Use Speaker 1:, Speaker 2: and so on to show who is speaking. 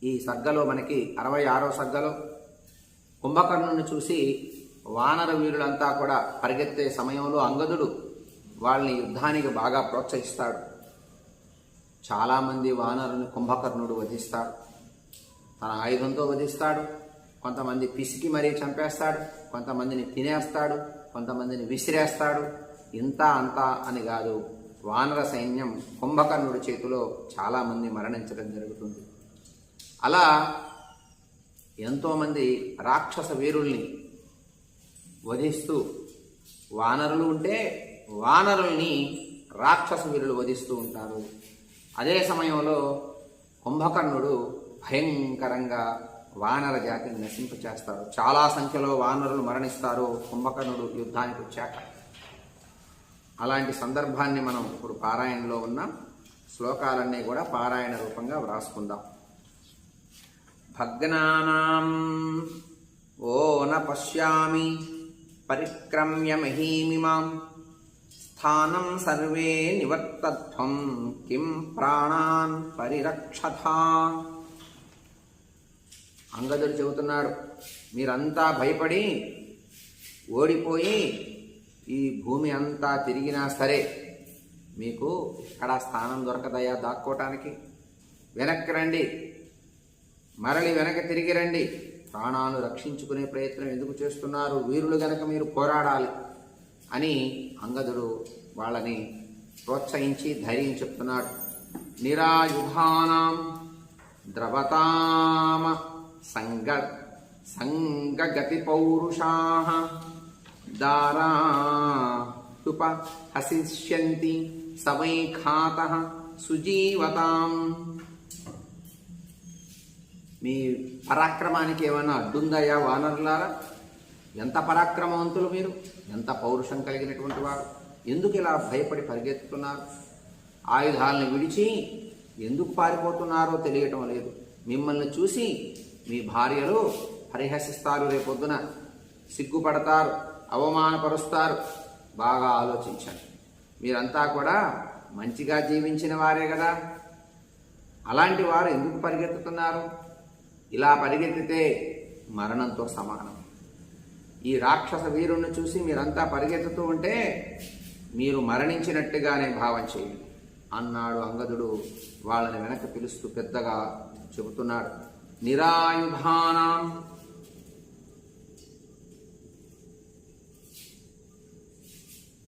Speaker 1: ఈ సర్గలో మనకి 66వ సర్గలో కుంభకర్ణుని చూసి వానర వీరులంతా కూడా పరిగెత్తే సమయంలో అంగదుడు వాళ్ళని యుద్ధానికి బాగా ప్రోత్సహిస్తాడు. చాలామంది వానరుని కుంభకర్ణుడు వధిస్తాడు. తన ఆయుధంతో వధిస్తాడు. కొంతమంది పిసికి మరీ చంపేస్తాడు, కొంతమందిని తినేస్తాడు, కొంతమందిని విసిరేస్తాడు. ఇంత అంతా అని కాదు, వానర సైన్యం కుంభకర్ణుడి చేతిలో చాలామంది మరణించడం జరుగుతుంది. అలా ఎంతోమంది రాక్షస వీరుల్ని వధిస్తూ, వానరులు ఉంటే వానరుల్ని రాక్షస వీరులు వధిస్తూ ఉంటారు. అదే సమయంలో కుంభకర్ణుడు భయంకరంగా వానర జాతిని నశింపచేస్తాడు. చాలా సంఖ్యలో వానరులు మరణిస్తారు కుంభకర్ణుడు యుద్ధానికి వచ్చాక. అలాంటి సందర్భాన్ని మనం ఇప్పుడు పారాయణలో ఉన్న శ్లోకాలన్నీ కూడా పారాయణ రూపంగా వ్రాసుకుందాం. భగ్నానాం ఓ న పశ్యామి పరిక్రమ్య మహీమిమాం స్థానం సర్వే నివర్తధ్వం కిం ప్రాణాన్ పరిరక్షథా. అంగదుడు చెబుతున్నాడు, మీరంతా భయపడి ఓడిపోయి ఈ భూమి అంతా తిరిగినా సరే మీకు ఎక్కడా స్థానం దొరకదయ్యా దాక్కోవటానికి. వెనక్కి రండి, మరలి వెనక్కి తిరిగి రండి. ప్రాణాలు రక్షించుకునే ప్రయత్నం ఎందుకు చేస్తున్నారు? వీరులు గనక మీరు పోరాడాలి అని అంగదుడు వాళ్ళని ప్రోత్సహించి ధైర్యం చెప్తున్నాడు. నిరాయుధానాం ద్రవతామ సంగగతి పౌరుషాః దారాటుప హసిష్యంతి సవైఖాతః సుజీవతాం. మీ పరాక్రమానికి ఏమైనా అడ్డుందయ్యా వానరులారా? ఎంత పరాక్రమవంతులు మీరు, ఎంత పౌరుషం కలిగినటువంటి వారు. ఎందుకు ఇలా భయపడి పరిగెత్తుతున్నారు? ఆయుధాలను విడిచి ఎందుకు పారిపోతున్నారో తెలియటం లేదు. మిమ్మల్ని చూసి మీ భార్యలు పరిహసిస్తారు, రేపొద్దున సిగ్గుపడతారు, అవమానపరుస్తారు. బాగా ఆలోచించండి. మీరంతా కూడా మంచిగా జీవించిన వారే కదా, అలాంటి వారు ఎందుకు పరిగెత్తుతున్నారు? ఇలా పరిగెత్తితే మరణంతో సమానం. ఈ రాక్షస వీరుణ్ణి చూసి మీరంతా పరిగెత్తుతూ ఉంటే మీరు మరణించినట్టుగానే భావం చేయండి అన్నాడు అంగదుడు. వాళ్ళని వెనక్కి పిలుస్తూ పెద్దగా చెబుతున్నాడు. నిరాయుధానాం